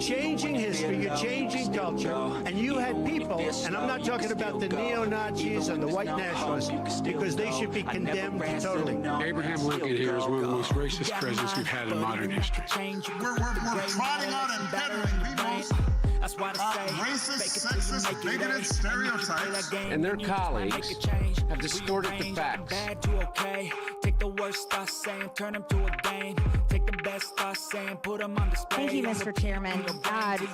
changing history, you're changing culture, and you had people, and I'm not talking about the neo-Nazis and the white nationalists, because they should be condemned totally. Abraham Lincoln here is one of the most racist presidents we've had in modern history. We're trotting out and peddling people's racist, sexist, bigoted stereotypes. And their colleagues have distorted the facts. Take the worst I say and turn them to a game. Take the best I say and put them on display. Thank you, Mr. Chairman.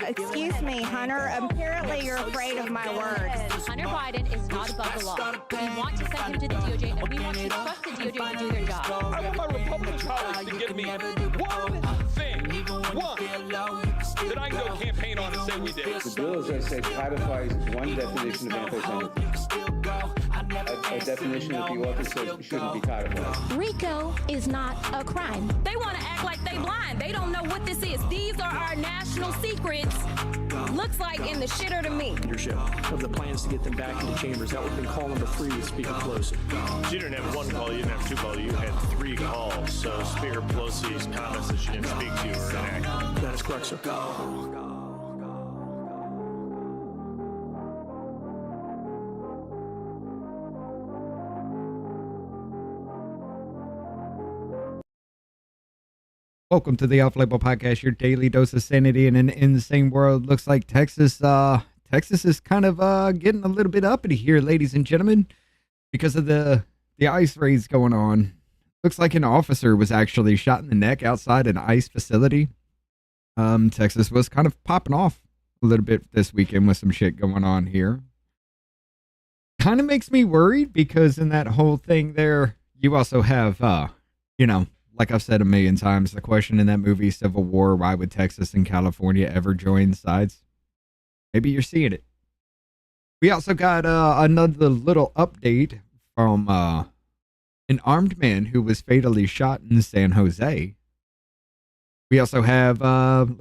Excuse me, Hunter. Apparently you're afraid of my words. Hunter Biden is not above the law. We want to send him to the DOJ, and we want to trust the DOJ to do their job. I want my Republican colleagues to give me one thing, that I can go campaign on and say we did. The bill, as I said, codifies one definition of anti-Semitism. A definition that the author says shouldn't be codified. RICO is not a crime. They want to act like they blind. They don't know what this is. These are our national secrets. Looks like in the shitter to me. Leadership of the plans to get them back into chambers. That would have been call number 3 with Speaker Pelosi. You didn't have one call, you didn't have 2 calls, you had 3 calls. So Speaker Pelosi's comments that she didn't speak to were inaccurate. That is correct, sir. Welcome to the Off Label Podcast, your daily dose of sanity in an insane world. Looks like Texas is kind of getting a little bit uppity here, ladies and gentlemen, because of the ICE raids going on. Looks like an officer was actually shot in the neck outside an ICE facility. Texas was kind of popping off a little bit this weekend with some shit going on here. Kind of makes me worried because in that whole thing there, you also have, like I've said a million times, the question in that movie, Civil War, why would Texas and California ever join sides? Maybe you're seeing it. We also got another little update from an armed man who was fatally shot in San Jose. We also have, LA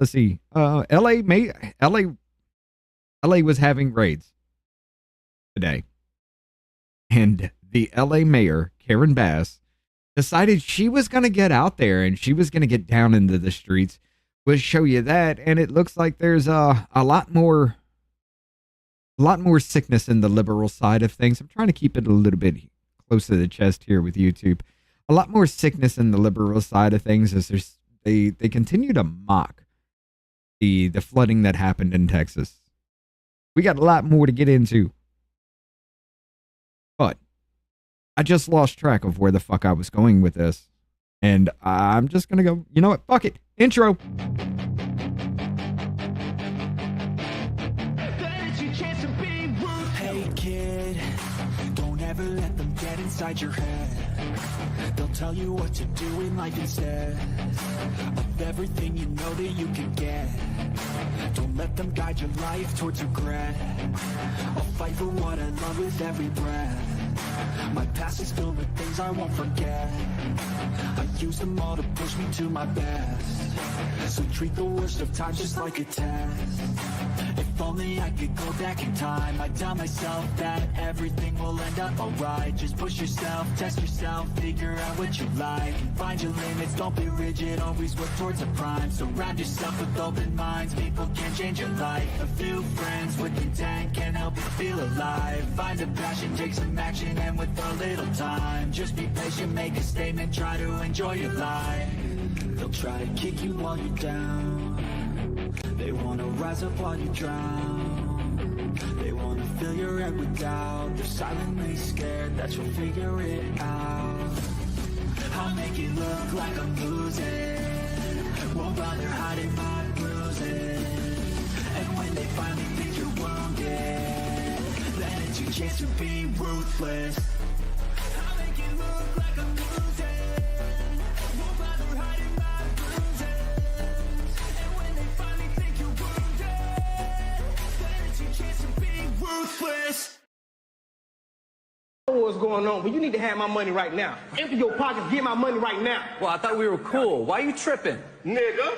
was having raids today. And the LA mayor, Karen Bass, decided she was going to get out there and she was going to get down into the streets. We'll show you that. And it looks like there's a lot more sickness in the liberal side of things. I'm trying to keep it a little bit close to the chest here with YouTube. A lot more sickness in the liberal side of things as they continue to mock the flooding that happened in Texas. We got a lot more to get into. But I just lost track of where the fuck I was going with this. And I'm just going to go, you know what? Fuck it. Intro. Hey kid, don't ever let them get inside your head. They'll tell you what to do in life instead of everything you know that you can get. Don't let them guide your life towards regret. I'll fight for what I love with every breath. My past is filled with things I won't forget. I use them all to push me to my best. So treat the worst of times just like a test. If only I could go back in time, I'd tell myself that everything will end up alright. Just push yourself, test yourself, figure out what you like, and find your limits, don't be rigid, always work towards a prime. Surround yourself with open minds, people can change your life. A few friends with intent can help you feel alive. Find a passion, take some action, and with a little time, just be patient, make a statement, try to enjoy your life. They'll try to kick you while you're down. They wanna rise up while you drown. They wanna fill your head with doubt. They're silently scared that you'll figure it out. I'll make it look like I'm losing. Won't bother hiding my bruises. And when they finally think you're wounded, then it's your chance to be ruthless. I'll make it look like I'm losing. Won't bother hiding my bruises. And when they finally think you're wounded, then it's your chance to be ruthless. I don't know what's going on, but you need to have my money right now. Empty your pockets, get my money right now. Well, I thought we were cool. Why are you tripping? Nigga.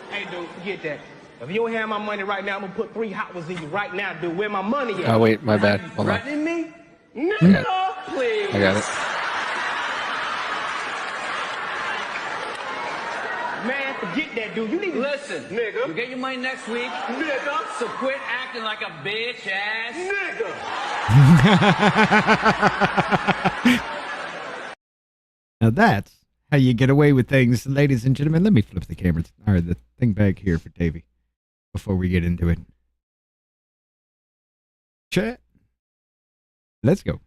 Hey, dude, forget that. If you don't have my money right now, I'm gonna put 3 hot ones in you right now, dude. Where my money at? Oh, wait, my bad. Hold on. Threatening me? Nigga, please. I got it. Man, forget that, dude. You need to Listen, nigga. you get your money next week, Nigga. so quit acting like a bitch ass. Nigga. Now that's how you get away with things, ladies and gentlemen. Let me flip the camera, or the thing back here for Davey before we get into it. Chat. Let's go.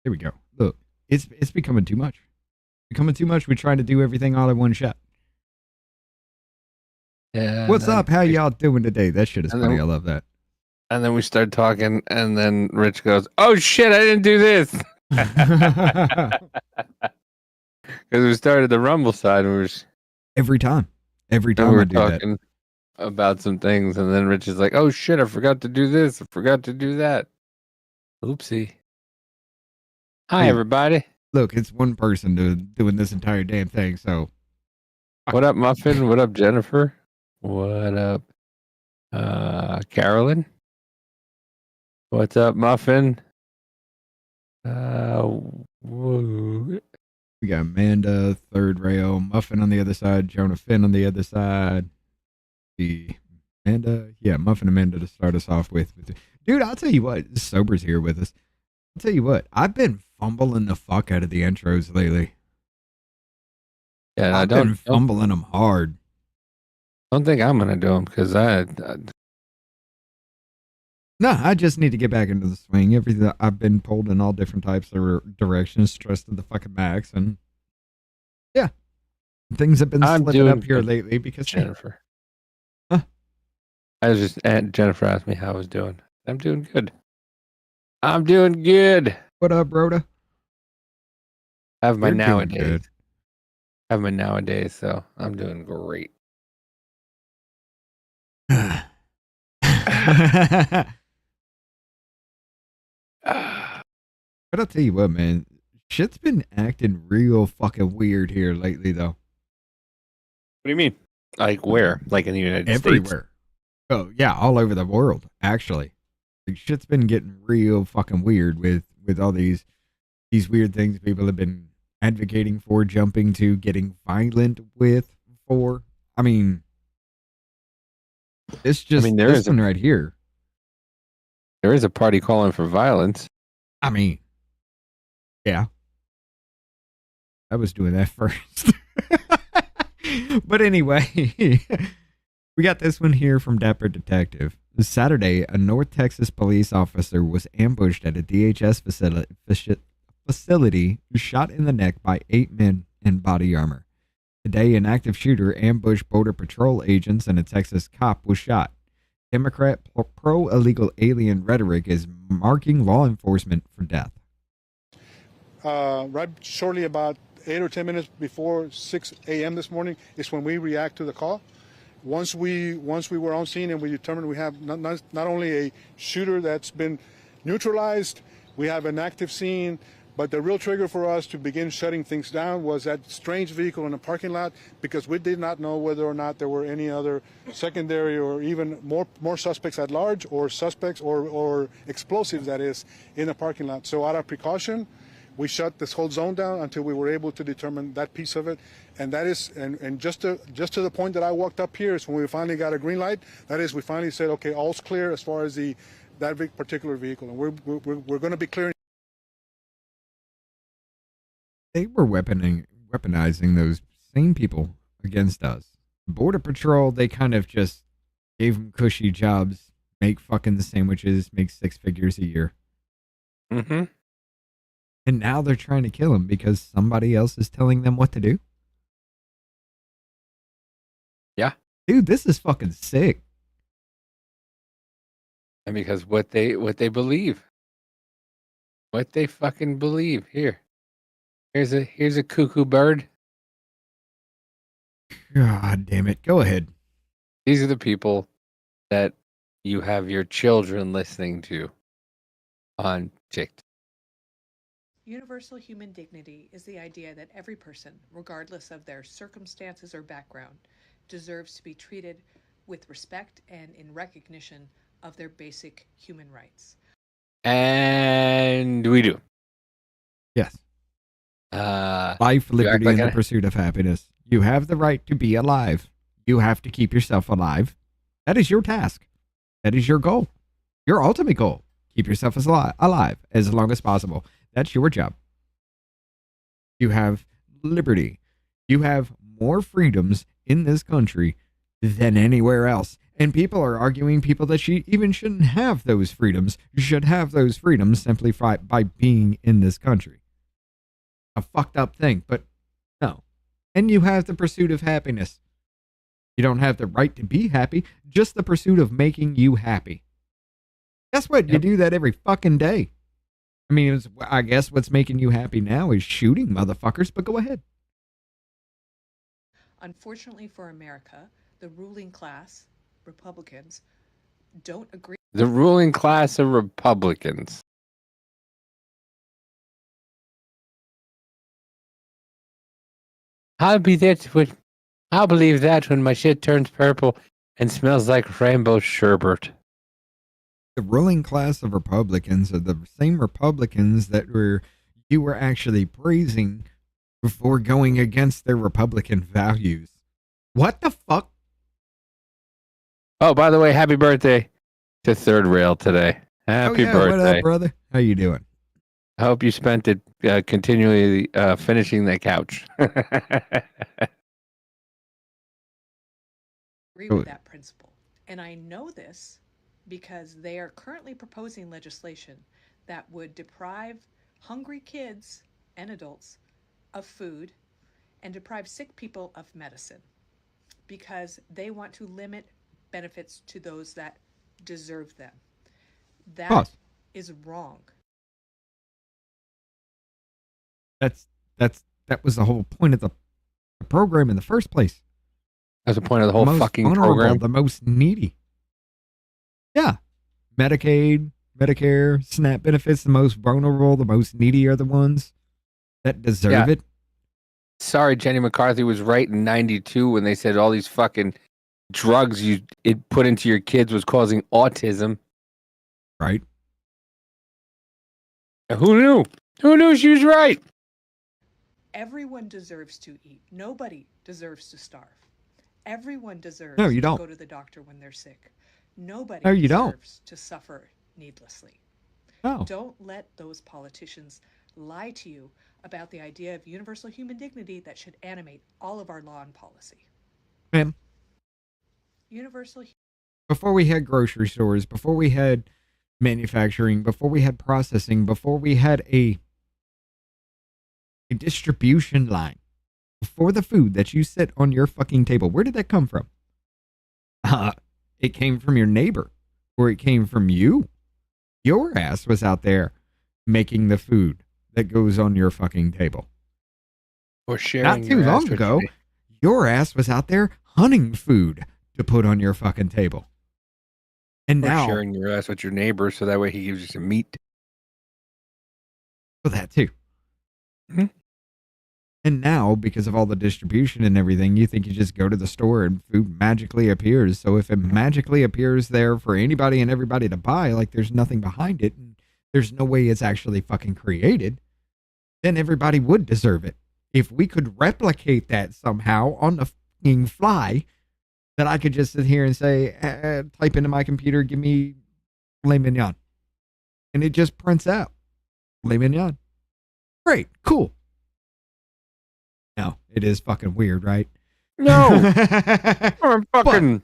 Here we go. Look, it's becoming too much. Becoming too much. We're trying to do everything all in one shot. Yeah. What's up? How y'all doing today? That shit is And funny. then- I love that. And then we start talking, and then Rich goes, "Oh shit, I didn't do this." Because we started the Rumble side, and we were Every time we I were do that. talking about some things, and then Rich is like, "Oh shit, I forgot to do this. I forgot to do that. Oopsie." Hi, Hey. everybody. Look, it's one person doing this entire damn thing. So What up, Muffin? What up, Jennifer? What up, Carolyn? What's up, Muffin? Woo. we got Amanda, third rail, Muffin on the other side, Jonah Finn on the other side. Muffin Amanda to start us off with. Dude, I'll tell you what, Sober's here with us. I'll tell you what, I've been fumbling the fuck out of the intros lately. Yeah, I've been fumbling them hard. Don't think I'm gonna do them because No, I just need to get back into the swing. Everything I've been pulled in all different types of directions, stressed to the fucking max, and yeah, things have been I'm slipping up doing here good, lately because Jennifer. Huh? I was just Jennifer asked me how I was doing. I'm doing good. I'm doing good. What up, Rhoda? I have my You're doing nowadays. good. I have my nowadays, so I'm doing great. But I'll tell you what, man, shit's been acting real fucking weird here lately, though. What do you mean? Like where? Like in the United States? Everywhere. Oh yeah, all over the world, actually. Like shit's been getting real fucking weird with all these weird things people have been advocating for, jumping to, getting violent with, for. I mean, it's just this one right here. There is a party calling for violence. I mean, yeah. I was doing that first. But anyway, we got this one here from Dapper Detective. This Saturday, a North Texas police officer was ambushed at a DHS facility, shot in the neck by 8 men in body armor. Today, an active shooter ambushed Border Patrol agents and a Texas cop was shot. Democrat pro-illegal alien rhetoric is marking law enforcement for death. Right shortly about 8 or 10 minutes before 6 a.m. this morning is when we react to the call. Once we were on scene and we determined we have not only a shooter that's been neutralized, we have an active scene, but the real trigger for us to begin shutting things down was that strange vehicle in the parking lot, because we did not know whether or not there were any other secondary or even more suspects at large, or suspects or explosives, that is, in the parking lot. So out of precaution, we shut this whole zone down until we were able to determine that piece of it. And that is, and just to the point that I walked up here is when we finally got a green light. That is, we finally said, okay, all's clear as far as that particular vehicle, and we're going to be clearing. They were weaponizing those same people against us. Border Patrol, they kind of just gave them cushy jobs, make fucking sandwiches, make 6 figures a year. Mm-hmm. And now they're trying to kill him because somebody else is telling them what to do. Yeah. Dude, this is fucking sick. And because what they believe. What they fucking believe. Here's a cuckoo bird. God damn it. Go ahead. These are the people that you have your children listening to on TikTok. Universal human dignity is the idea that every person, regardless of their circumstances or background, deserves to be treated with respect and in recognition of their basic human rights. And we do. Yes. you Life, act liberty, like and the an- pursuit of happiness. You have the right to be alive. You have to keep yourself alive. That is your task. That is your goal. Your ultimate goal. Keep yourself alive as long as possible. That's your job. You have liberty. You have more freedoms in this country than anywhere else. And people are arguing people that even shouldn't have those freedoms should have those freedoms simply by being in this country. A fucked up thing, but no. And you have the pursuit of happiness. You don't have the right to be happy, just the pursuit of making you happy. Guess what? You do that every fucking day. I mean, I guess what's making you happy now is shooting motherfuckers, but go ahead. Unfortunately for America, the ruling class, Republicans, don't agree. The ruling class of Republicans. I'll believe that when my shit turns purple and smells like rainbow sherbet. The ruling class of Republicans are the same Republicans that you were actually praising before going against their Republican values. What the fuck? Oh, by the way, happy birthday to Third Rail today. Happy birthday. What up, brother? How you doing? I hope you spent it continually finishing the couch. Agree with that principle. And I know this because they are currently proposing legislation that would deprive hungry kids and adults of food and deprive sick people of medicine because they want to limit benefits to those that deserve them. That is wrong. That was the whole point of the program in the first place. That's the point of the whole fucking program. The most needy. Yeah. Medicaid, Medicare, SNAP benefits, the most vulnerable, the most needy are the ones that deserve it. Sorry, Jenny McCarthy was right in 92 when they said all these fucking drugs it put into your kids was causing autism. Right. Who knew? Who knew she was right? Everyone deserves to eat. Nobody deserves to starve. Everyone deserves to go to the doctor when they're sick. Nobody deserves to suffer needlessly. No. Don't let those politicians lie to you about the idea of universal human dignity that should animate all of our law and policy. Ma'am. Before we had grocery stores, before we had manufacturing, before we had processing, before we had a distribution line, before the food that you set on your fucking table, where did that come from? It came from your neighbor, or it came from you. Your ass was out there making the food that goes on your fucking table. Or sharing. Not too long ago, your ass was out there hunting food to put on your fucking table. And now sharing your ass with your neighbor so that way he gives you some meat. Well, that too. Mm-hmm. And now, because of all the distribution and everything, you think you just go to the store and food magically appears. So if it magically appears there for anybody and everybody to buy, like there's nothing behind it, and there's no way it's actually fucking created, then everybody would deserve it. If we could replicate that somehow on the fucking fly, that I could just sit here and say, type into my computer, give me filet mignon. And it just prints out filet mignon. Great, cool. No, it is fucking weird, right? No. Or fucking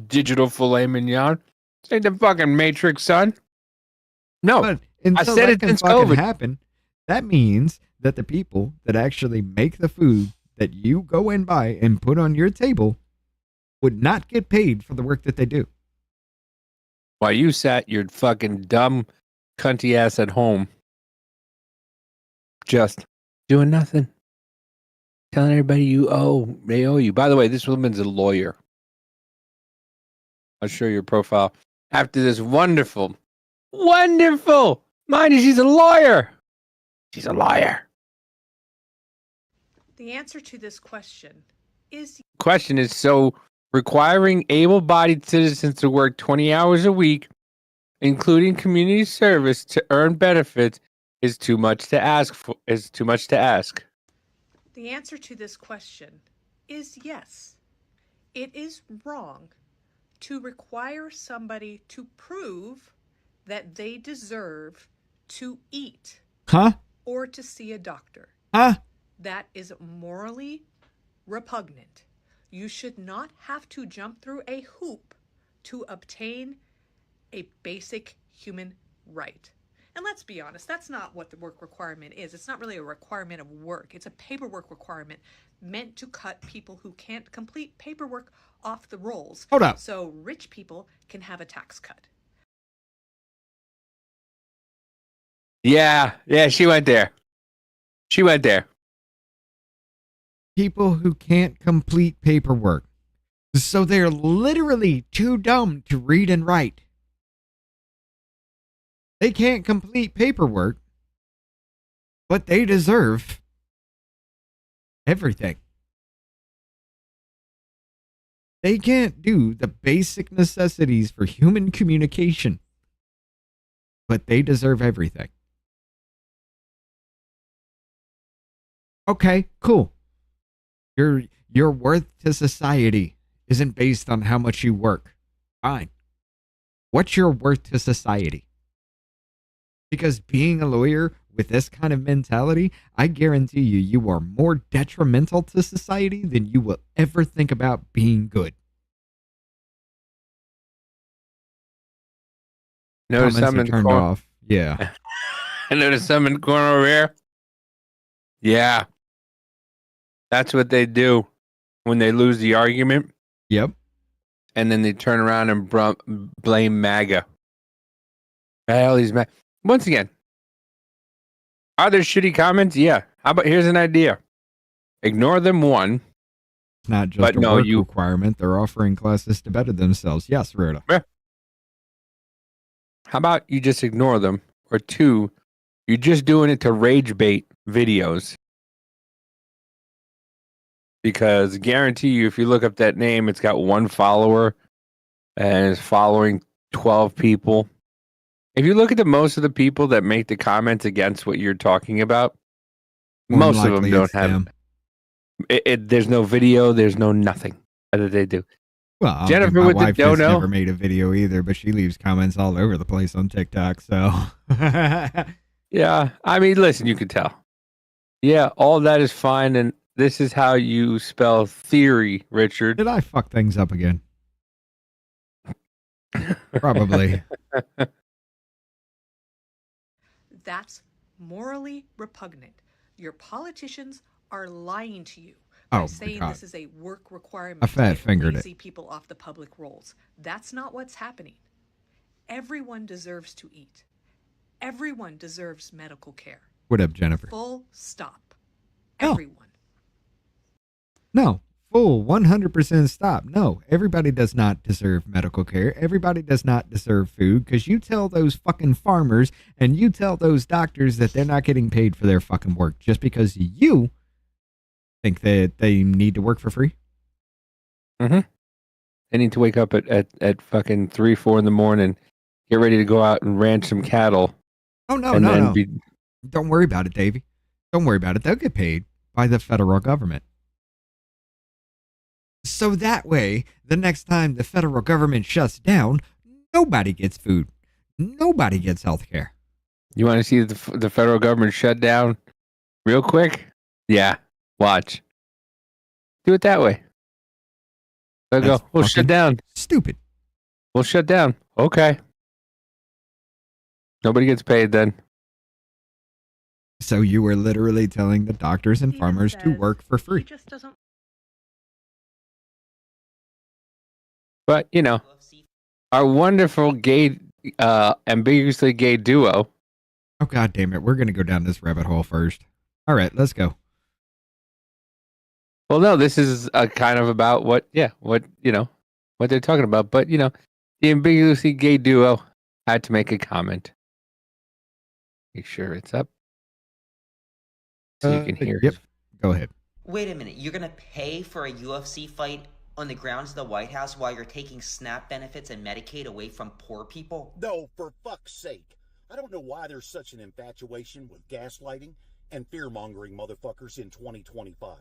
digital filet mignon. This ain't the fucking Matrix, son. No. But I said it since COVID. Happen, that means that the people that actually make the food that you go and buy and put on your table would not get paid for the work that they do. While you sat your fucking dumb cunty ass at home just doing nothing. Telling everybody they owe you. By the way, this woman's a lawyer. I'll show you her profile after this wonderful, mind you, she's a lawyer. She's a liar. The answer to this question is... Question is so Requiring able-bodied citizens to work 20 hours a week, including community service, to earn benefits is too much to ask. The answer to this question is yes. It is wrong to require somebody to prove that they deserve to eat or to see a doctor. That is morally repugnant. You should not have to jump through a hoop to obtain a basic human right. And let's be honest, that's not what the work requirement is. It's not really a requirement of work. It's a paperwork requirement meant to cut people who can't complete paperwork off the rolls. Hold up. So rich people can have a tax cut. Yeah, she went there. People who can't complete paperwork. So they're literally too dumb to read and write. They can't complete paperwork, but they deserve everything. They can't do the basic necessities for human communication, but they deserve everything. Okay, cool. Your worth to society isn't based on how much you work. Fine. What's your worth to society? Because being a lawyer with this kind of mentality, I guarantee you are more detrimental to society than you will ever think about being good. Notice some in the turned corner. off. Yeah. I noticed some in the corner over here. Yeah. That's what they do when they lose the argument. Yep. And then they turn around and blame MAGA. All these Once again, are there shitty comments? Yeah. How about here's an idea. Ignore them, one. It's not just a work requirement. They're offering classes to better themselves. Yes, Rhoda. Yeah. How about you just ignore them? Or two, you're just doing it to rage bait videos. Because I guarantee you, if you look up that name, it's got one follower and it's following 12 people. If you look at most of the people that make the comments against what you're talking about, most of them don't have it. There's no video. There's no nothing that they do. Well, Jennifer my with the wife has dono never made a video either, but she leaves comments all over the place on TikTok. So, yeah, I mean, listen, you can tell. Yeah, all that is fine, and this is how you spell theory, Richard. Did I fuck things up again? Probably. That's morally repugnant. Your politicians are lying to you by saying this is a work requirement. I fat-fingered to it. see people off the public rolls. That's not what's happening. Everyone deserves to eat. Everyone deserves medical care. What up, Jennifer? Full stop. No. Everyone. No. Full 100% stop. No, everybody does not deserve medical care. Everybody does not deserve food, because you tell those fucking farmers and you tell those doctors that they're not getting paid for their fucking work just because you think that they need to work for free. Mm-hmm. They need to wake up at fucking 3, 4 in the morning, get ready to go out and ranch some cattle. Oh, no. Don't worry about it, Davey. Don't worry about it. They'll get paid by the federal government. So that way, the next time the federal government shuts down, nobody gets food. Nobody gets health care. You want to see the federal government shut down real quick? Yeah, watch. Do it that way. They'll go, we'll shut down. Stupid. We'll shut down. Okay. Nobody gets paid then. So you were literally telling the doctors and farmers to work for free. He just doesn't. But, you know, our wonderful gay, ambiguously gay duo. Oh, God damn it. We're going to go down this rabbit hole first. All right, let's go. Well, no, this is kind of about what they're talking about. But, you know, the ambiguously gay duo had to make a comment. Make sure it's up. So you can hear Yep. Go ahead. Wait a minute. You're going to pay for a UFC fight on the grounds of the White House while you're taking SNAP benefits and Medicaid away from poor people? No, for fuck's sake. I don't know why there's such an infatuation with gaslighting and fear-mongering motherfuckers in 2025.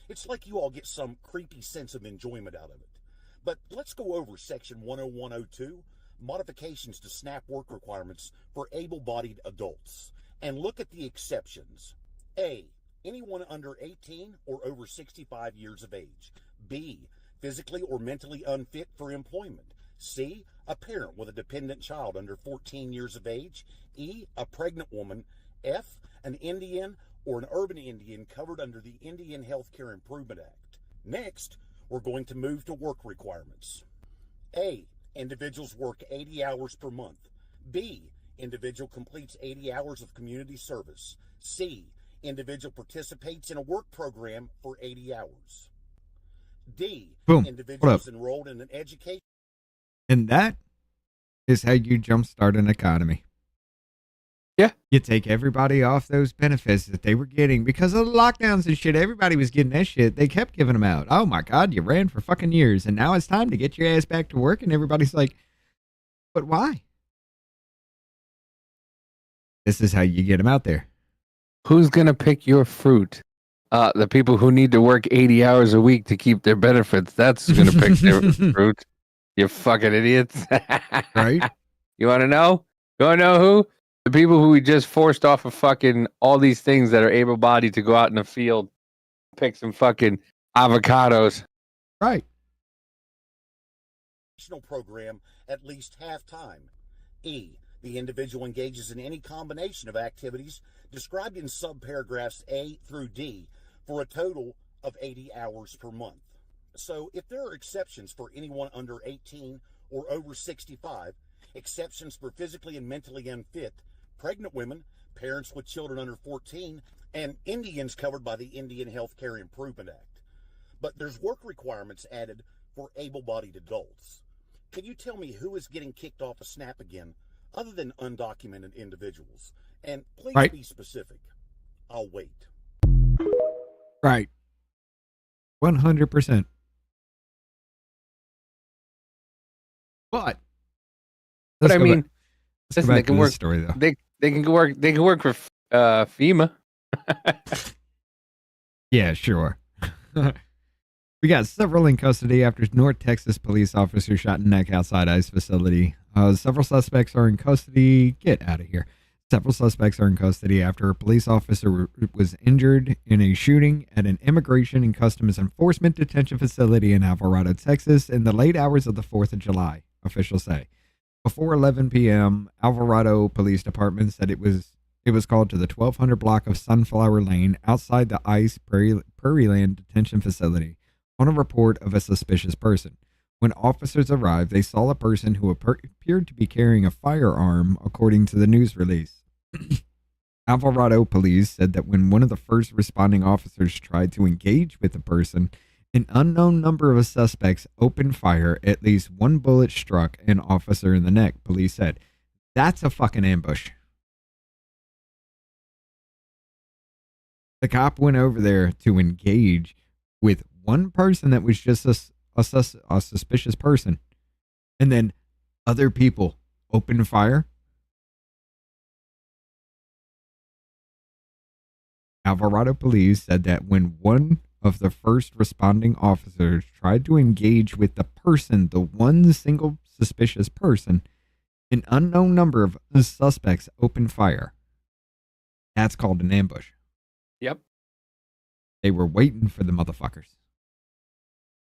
It's like you all get some creepy sense of enjoyment out of it. But let's go over Section 10102, modifications to SNAP work requirements for able-bodied adults, and look at the exceptions. A, anyone under 18 or over 65 years of age. B, physically or mentally unfit for employment. C, a parent with a dependent child under 14 years of age. E, a pregnant woman. F, an Indian or an urban Indian covered under the Indian Healthcare Improvement Act. Next, we're going to move to work requirements. A, individuals work 80 hours per month. B, individual completes 80 hours of community service. C, individual participates in a work program for 80 hours. D, Boom. individuals enrolled in an education. And that is how you jumpstart an economy. Yeah. You take everybody off those benefits that they were getting because of the lockdowns and shit. Everybody was getting that shit. They kept giving them out. Oh my God, you ran for fucking years. And now it's time to get your ass back to work. And everybody's like, but why? This is how you get them out there. Who's going to pick your fruit? The people who need to work 80 hours a week to keep their benefits. That's going to pick their fruit. You fucking idiots. Right? You want to know? You want to know who? The people who we just forced off of fucking all these things that are able-bodied to go out in the field, pick some fucking avocados. Right. Program at least half-time. E, the individual engages in any combination of activities described in subparagraphs A through D for a total of 80 hours per month. So if there are exceptions for anyone under 18 or over 65, exceptions for physically and mentally unfit, pregnant women, parents with children under 14, and Indians covered by the Indian Healthcare Improvement Act. But there's work requirements added for able-bodied adults. Can you tell me who is getting kicked off of SNAP again, other than undocumented individuals? And please be specific. I'll wait. Right. 100%. But I mean, listen, they can work. Story, though. They can work. They can work for FEMA. Yeah, sure. We got several in custody after North Texas police officer shot in neck outside ICE facility. Several suspects are in custody. Get out of here. Several suspects are in custody after a police officer was injured in a shooting at an Immigration and Customs Enforcement detention facility in Alvarado, Texas, in the late hours of the 4th of July, officials say. Before 11 p.m., Alvarado Police Department said it was called to the 1200 block of Sunflower Lane outside the ICE Prairieland Detention Facility on a report of a suspicious person. When officers arrived, they saw a person who appeared to be carrying a firearm, according to the news release. Alvarado police said that when one of the first responding officers tried to engage with the person, an unknown number of suspects opened fire. At least one bullet struck an officer in the neck, police said. That's a fucking ambush. The cop went over there to engage with one person that was just a suspicious person. And then other people opened fire. Alvarado police said that when one of the first responding officers tried to engage with the person, the one single suspicious person, an unknown number of suspects opened fire. That's called an ambush. Yep. They were waiting for the motherfuckers.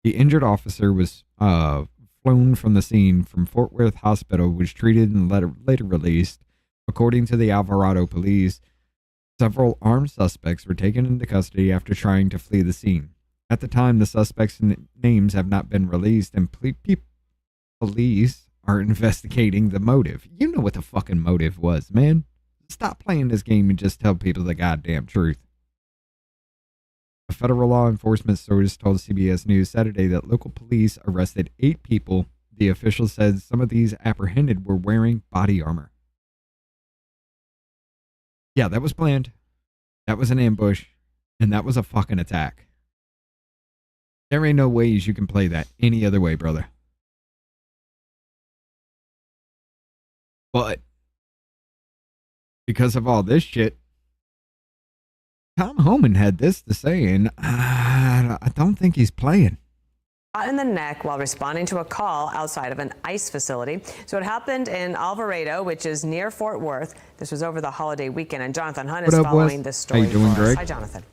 The injured officer was flown from the scene from Fort Worth Hospital, was treated and later released. According to the Alvarado police, several armed suspects were taken into custody after trying to flee the scene. At the time, the suspects' names have not been released, and police are investigating the motive. You know what the fucking motive was, man. Stop playing this game and just tell people the goddamn truth. A federal law enforcement source told CBS News Saturday that local police arrested 8 people. The official said some of these apprehended were wearing body armor. Yeah, that was planned. That was an ambush. And that was a fucking attack. There ain't no ways you can play that any other way, brother. But because of all this shit, Tom Homan had this to say, and I don't think he's playing. In the neck while responding to a call outside of an ICE facility. So it happened in Alvarado, which is near Fort Worth. This was over the holiday weekend, and Jonathan Hunt is following this story. How you doing, for us. Greg? Hi, Jonathan.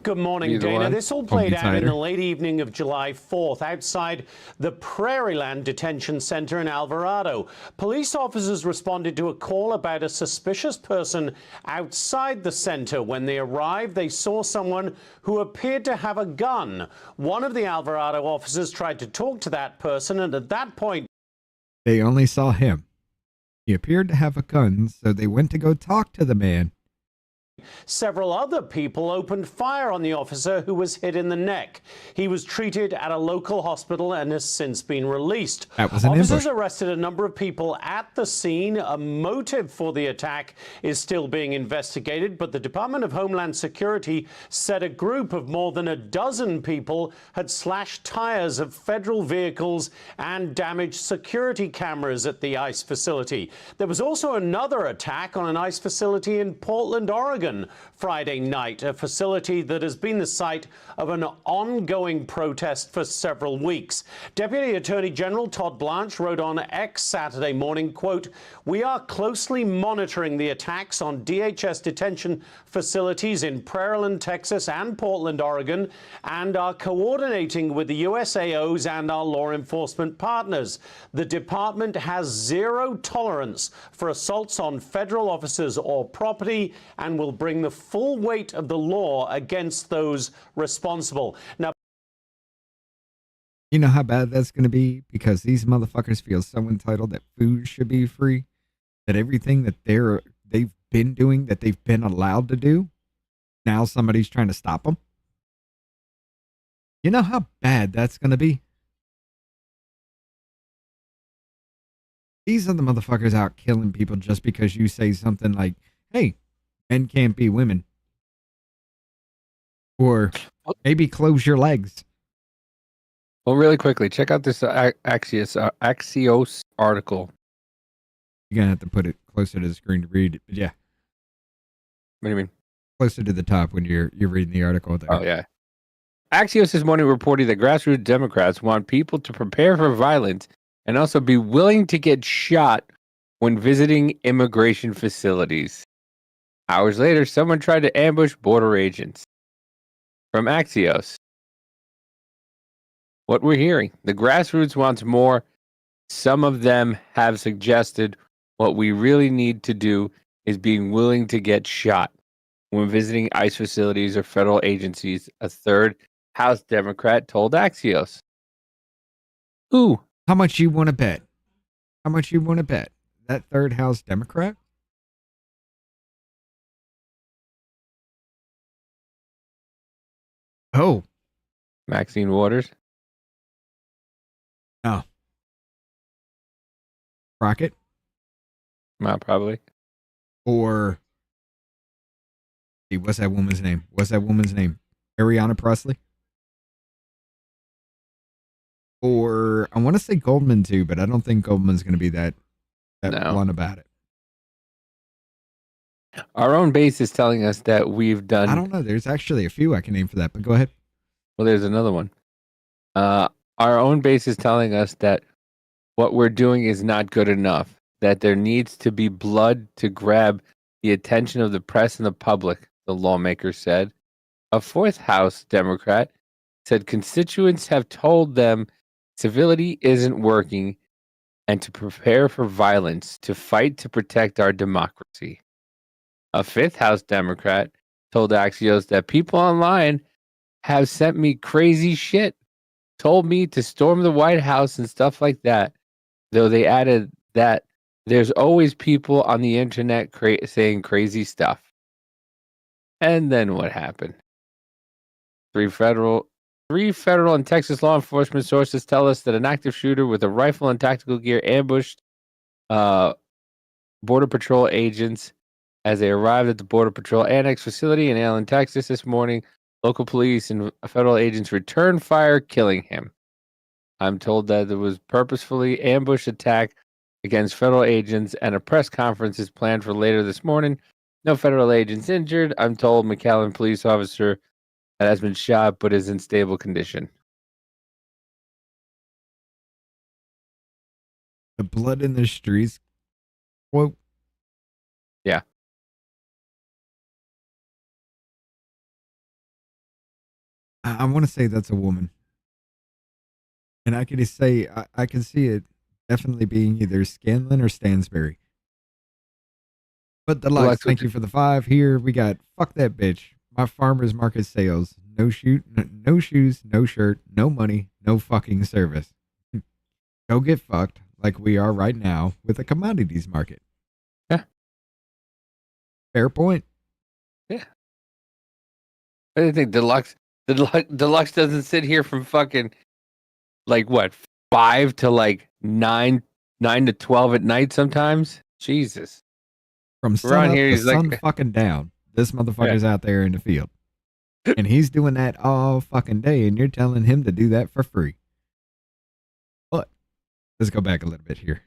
Good morning, Dana. This all played out in the late evening of July 4th outside the Prairieland Detention Center in Alvarado. Police officers responded to a call about a suspicious person outside the center. When they arrived, they saw someone who appeared to have a gun. One of the Alvarado officers tried to talk to that person, and at that point, they only saw him. He appeared to have a gun, so they went to go talk to the man. several other people opened fire on the officer who was hit in the neck. He was treated at a local hospital and has since been released. That was an Officers ambush. arrested a number of people at the scene. A motive for the attack is still being investigated, but the Department of Homeland Security said a group of more than a dozen people had slashed tires of federal vehicles and damaged security cameras at the ICE facility. There was also another attack on an ICE facility in Portland, Oregon, Friday night, a facility that has been the site of an ongoing protest for several weeks. Deputy Attorney General Todd Blanche wrote on X Saturday morning, quote, "We are closely monitoring the attacks on DHS detention facilities in Prairieland, Texas and Portland, Oregon, and are coordinating with the USAOs and our law enforcement partners. The department has zero tolerance for assaults on federal officers or property and will bring the full weight of the law against those responsible." Now, you know how bad that's going to be? Because these motherfuckers feel so entitled that food should be free, that everything that they've been doing, that they've been allowed to do, now somebody's trying to stop them. You know how bad that's going to be? These are the motherfuckers out killing people just because you say something like, hey, men can't be women. Or maybe close your legs. Well, really quickly, check out this Axios article. You're going to have to put it closer to the screen to read it. But yeah. What do you mean? Closer to the top when you're reading the article there. Oh, yeah. Axios this morning reporting that grassroots Democrats want people to prepare for violence and also be willing to get shot when visiting immigration facilities. Hours later, someone tried to ambush border agents. From Axios. What we're hearing, the grassroots wants more. Some of them have suggested what we really need to do is being willing to get shot when visiting ICE facilities or federal agencies, a third House Democrat told Axios. Who? How much you want to bet? How much you want to bet? That third House Democrat? Oh. Maxine Waters? No. Crockett? Not probably. Or, what's that woman's name? Ariana Presley? Or, I want to say Goldman too, but I don't think Goldman's going to be that blunt about it. Our own base is telling us that we've done... I don't know. There's actually a few I can name for that, but go ahead. Well, there's another one. Our own base is telling us that what we're doing is not good enough, that there needs to be blood to grab the attention of the press and the public, the lawmaker said. A fourth House Democrat said constituents have told them civility isn't working and to prepare for violence, to fight to protect our democracy. A fifth House Democrat told Axios that people online have sent me crazy shit, told me to storm the White House and stuff like that, though they added that there's always people on the internet saying crazy stuff. And then what happened? Three federal and Texas law enforcement sources tell us that an active shooter with a rifle and tactical gear ambushed Border Patrol agents as they arrived at the Border Patrol Annex facility in Allen, Texas this morning. Local police and federal agents returned fire, killing him. I'm told that it was purposefully ambushed attack against federal agents, and a press conference is planned for later this morning. No federal agents injured. I'm told McAllen police officer that has been shot but is in stable condition. The blood in the streets. Quote. Yeah. I want to say that's a woman. And I can just say, I can see it definitely being either Scanlon or Stansberry. But Deluxe, thank you for the 5. Here we got, fuck that bitch. My farmer's market sales. No shoes, no shirt, no money, no fucking service. Go get fucked like we are right now with a commodities market. Yeah. Fair point. Yeah. I think Deluxe doesn't sit here from fucking like what 5 to like 9 to 12 at night sometimes. Jesus. From sun up to sun fucking down. This motherfucker's out there in the field. And he's doing that all fucking day, and you're telling him to do that for free. But let's go back a little bit here.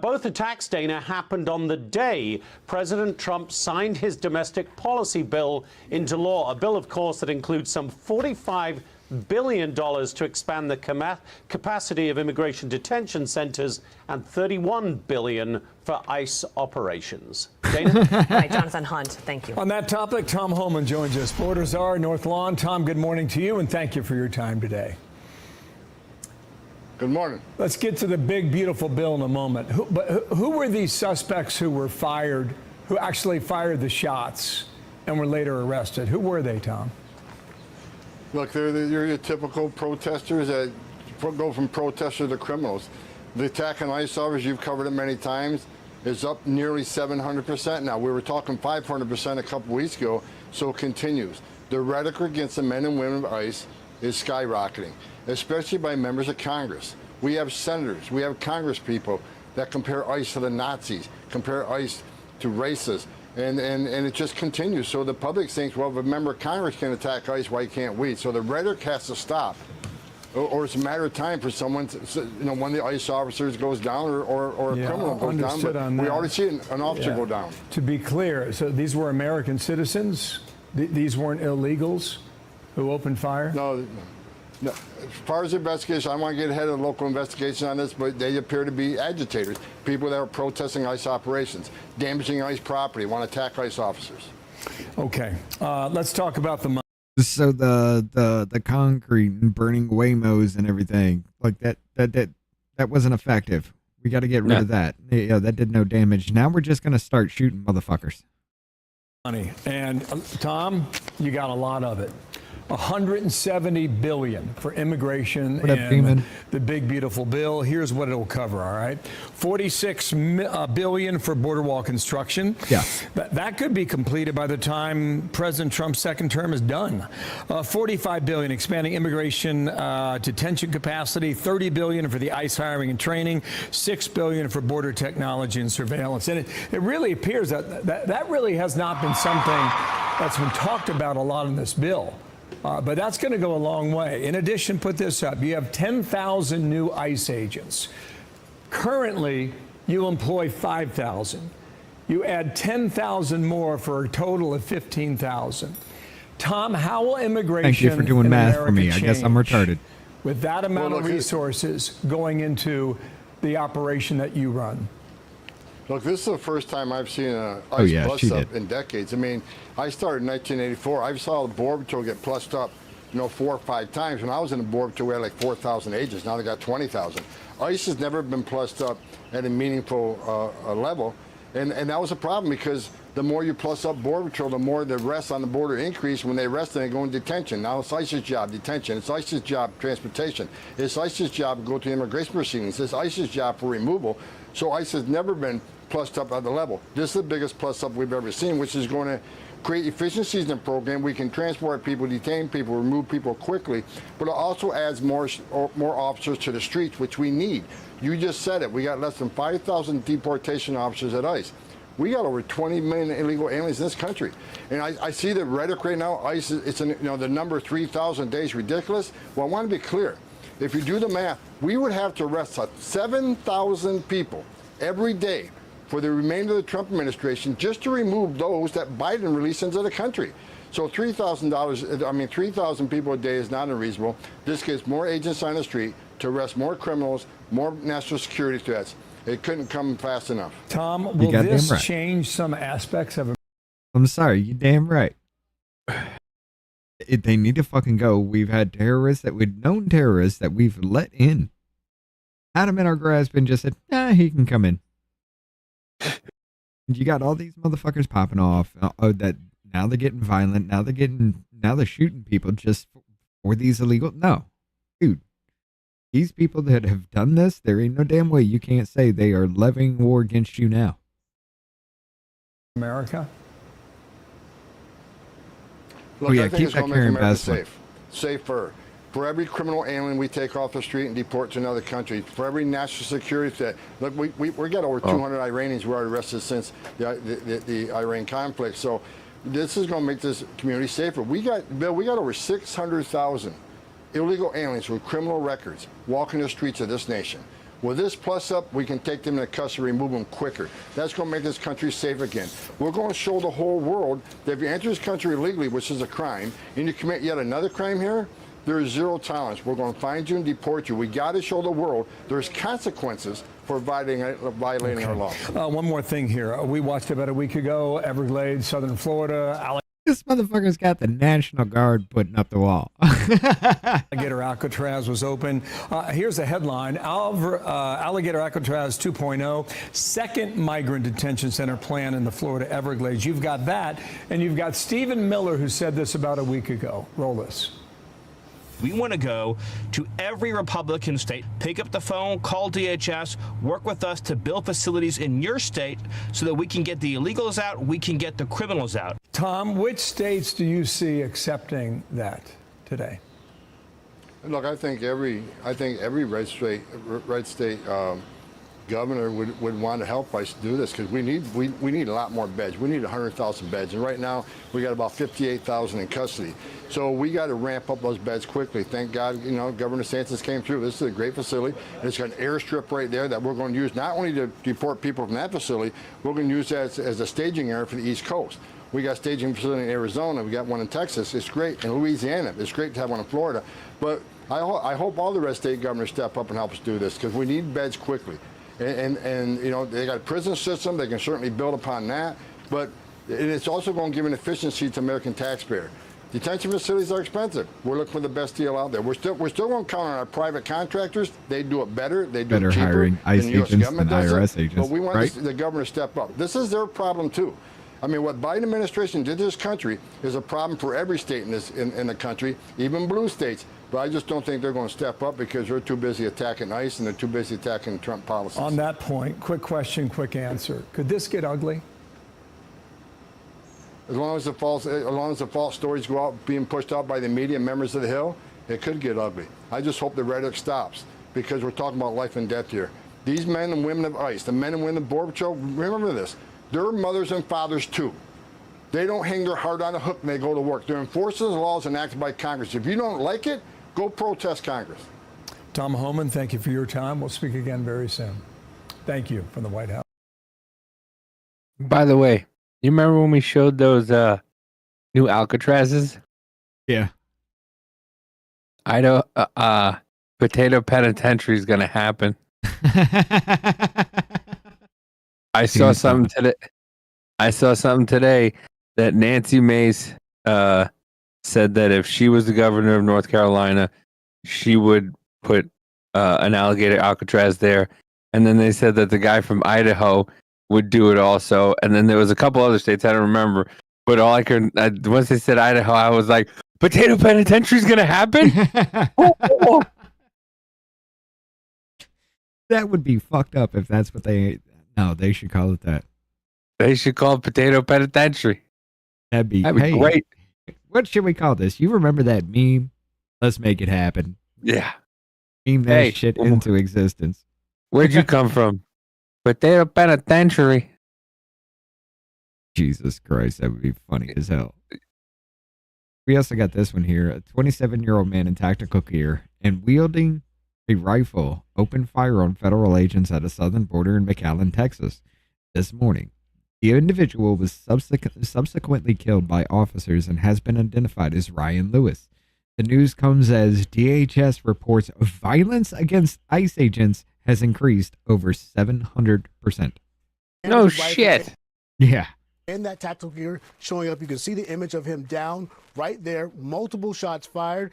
Both attacks, Dana, happened on the day President Trump signed his domestic policy bill into law. A bill, of course, that includes some $45 billion to expand the capacity of immigration detention centers and $31 billion for ICE operations. Dana? All right, Jonathan Hunt, thank you. On that topic, Tom Homan joins us. Borders are North Lawn. Tom, good morning to you, and thank you for your time today. Good morning. Let's get to the big, beautiful bill in a moment. Who were these suspects who were fired, who actually fired the shots and were later arrested? Who were they, Tom? Look, they're your typical protesters that go from protesters to criminals. The attack on ICE officers, you've covered it many times, is up nearly 700% now. We were talking 500% a couple weeks ago, so it continues. The rhetoric against the men and women of ICE is skyrocketing, especially by members of Congress. We have senators, we have Congress people that compare ICE to the Nazis, compare ICE to racists, and it just continues. So the public thinks, well, if a member of Congress can attack ICE, why can't we? So the rhetoric has to stop, or it's a matter of time for someone to, one of the ICE officers goes down or a criminal goes down. But we already see an officer go down. To be clear, so these were American citizens? These weren't illegals who opened fire? No. As far as the investigation, I want to get ahead of the local investigation on this, but they appear to be agitators, people that are protesting ICE operations, damaging ICE property, want to attack ICE officers. Okay, let's talk about the money. So the concrete and burning Waymos and everything like that wasn't effective. We got to get rid of that. Yeah, that did no damage. Now we're just gonna start shooting motherfuckers. Money. And Tom, you got a lot of it. $170 billion for immigration and the big beautiful bill. Here's what it'll cover. All right, $46 billion for border wall construction. Yeah, that could be completed by the time President Trump's second term is done. $45 billion expanding immigration detention capacity. $30 billion for the ICE hiring and training. $6 billion for border technology and surveillance. And it really appears that really has not been something that's been talked about a lot in this bill. But that's going to go a long way. In addition, put this up. You have 10,000 new ICE agents. Currently, you employ 5,000. You add 10,000 more for a total of 15,000. Tom, how will immigration Thank you for doing math for me. I guess I'm retarded. With that amount of resources going into the operation that you run? Look, this is the first time I've seen an ICE plus up in decades. I mean, I started in 1984. I saw the Border Patrol get plussed up, 4 or 5 times. When I was in the Border Patrol, we had like 4,000 agents. Now they got 20,000. ICE has never been plussed up at a meaningful level. And that was a problem because the more you plus up Border Patrol, the more the arrests on the border increase. When they arrest them, they go in detention. Now it's ICE's job, detention. It's ICE's job, transportation. It's ICE's job to go to immigration proceedings. It's ICE's job for removal. So ICE has never been plussed up at the level. This is the biggest plus up we've ever seen, which is going to create efficiencies in the program. We can transport people, detain people, remove people quickly, but it also adds more officers to the streets, which we need. You just said it. We got less than 5,000 deportation officers at ICE. We got over 20 million illegal aliens in this country. And I see the rhetoric right now, ICE, the number 3,000 days ridiculous. Well, I want to be clear. If you do the math, we would have to arrest 7,000 people every day for the remainder of the Trump administration just to remove those that Biden released into the country. So $3,000 people a day is not unreasonable. This gives more agents on the street to arrest more criminals, more national security threats. It couldn't come fast enough. Tom, will this change some aspects of it? I'm sorry, you damn right. They need to fucking go. We've had known terrorists that we've let in. Had them in our grasp and just said, he can come in. You got all these motherfuckers popping off. That now they're getting violent. Now they're shooting people just for these illegal. No, dude. These people that have done this, there ain't no damn way you can't say they are levying war against you now. America? Look, I think it's going to make America safe. Safer. For every criminal alien we take off the street and deport to another country, for every national security threat. Look, we got over 200 Iranians who are arrested since the Iran conflict. So this is going to make this community safer. We got over 600,000 illegal aliens with criminal records walking the streets of this nation. With this plus up, we can take them into custody, remove them quicker. That's going to make this country safe again. We're going to show the whole world that if you enter this country illegally, which is a crime, and you commit yet another crime here, there is zero tolerance. We're going to find you and deport you. We got to show the world there's consequences for violating our laws. One more thing here. We watched about a week ago, Everglades, Southern Florida. This motherfucker's got the National Guard putting up the wall. Alligator Alcatraz was open. Here's a headline. Alligator Alcatraz 2.0, second migrant detention center plan in the Florida Everglades. You've got that, and you've got Stephen Miller, who said this about a week ago. Roll this. We want to go to every Republican state, pick up the phone, call DHS, work with us to build facilities in your state so that we can get the illegals out, we can get the criminals out. Tom, which states do you see accepting that today? Look, I think every red state governor would want to help us do this because we need a lot more beds. We need 100,000 beds, and right now we got about 58,000 in custody. So we got to ramp up those beds quickly. Thank God, Governor DeSantis came through. This is a great facility. It's got an airstrip right there that we're going to use not only to deport people from that facility, we're going to use that as a staging area for the East Coast. We got a staging facility in Arizona. We got one in Texas. It's great. In Louisiana. It's great to have one in Florida. But I hope all the red state governors step up and help us do this because we need beds quickly. And they got a prison system. They can certainly build upon that. But it's also going to give an efficiency to American taxpayer. Detention facilities are expensive. We're looking for the best deal out there. We're still going to count on our private contractors. They do it better. They do it cheaper hiring ICE than the U.S. agents government than does IRS it. agents. But we want right? the governor to step up. This is their problem too. I mean, what Biden administration did to this country is a problem for every state in the country, even blue states. But I just don't think they're going to step up because they're too busy attacking ICE and they're too busy attacking Trump policies. On that point, quick question, quick answer. Could this get ugly? As long as the false stories go out, being pushed out by the media and members of the Hill, it could get ugly. I just hope the rhetoric stops because we're talking about life and death here. These men and women of ICE, the men and women of Border Patrol, remember this, they're mothers and fathers too. They don't hang their heart on a hook when they go to work. They're enforcing the laws enacted by Congress. If you don't like it, go protest Congress. Tom Homan, thank you for your time. We'll speak again very soon. Thank you from the White House. By the way, you remember when we showed those new Alcatrazes? Yeah. Idaho Potato Penitentiary is going to happen. I saw something today that Nancy Mace said that if she was the governor of North Carolina, she would put an alligator Alcatraz there. And then they said that the guy from Idaho would do it also. And then there was a couple other states, I don't remember. But all I could, once they said Idaho, I was like, Potato Penitentiary is going to happen? That would be fucked up if that's what they... No, they should call it that. They should call it Potato Penitentiary. That'd be great. What should we call this? You remember that meme? Let's make it happen. Yeah. Meme that shit into existence. Where'd you come from? Potato Penitentiary. Jesus Christ, that would be funny as hell. We also got this one here. A 27-year-old man in tactical gear and wielding a rifle opened fire on federal agents at a southern border in McAllen, Texas this morning. The individual was subsequently killed by officers and has been identified as Ryan Lewis. The news comes as DHS reports violence against ICE agents has increased over 700%. No shit. Yeah. In that tactical gear showing up, you can see the image of him down right there, multiple shots fired.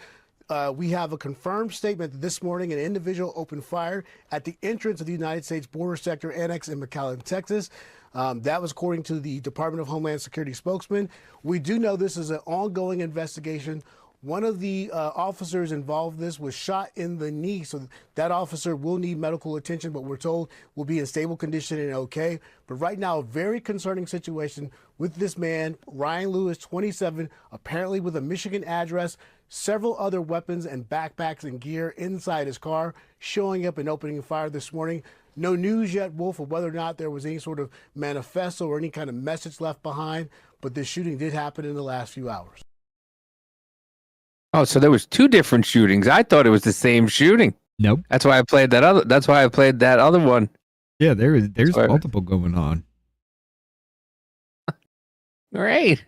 We have a confirmed statement that this morning an individual opened fire at the entrance of the United States border sector annex in McAllen, Texas. That was according to the Department of Homeland Security spokesman. We do know this is an ongoing investigation. One of the officers involved in this was shot in the knee, so that officer will need medical attention, but we're told will be in stable condition and okay. But right now, a very concerning situation with this man, Ryan Lewis, 27, apparently with a Michigan address, several other weapons and backpacks and gear inside his car, showing up and opening fire this morning. No news yet, Wolf, of whether or not there was any sort of manifesto or any kind of message left behind, but this shooting did happen in the last few hours. Oh, so there was two different shootings. I thought it was the same shooting. Nope. That's why I played that other. That's why I played that other one. Yeah, there's multiple going on. Right.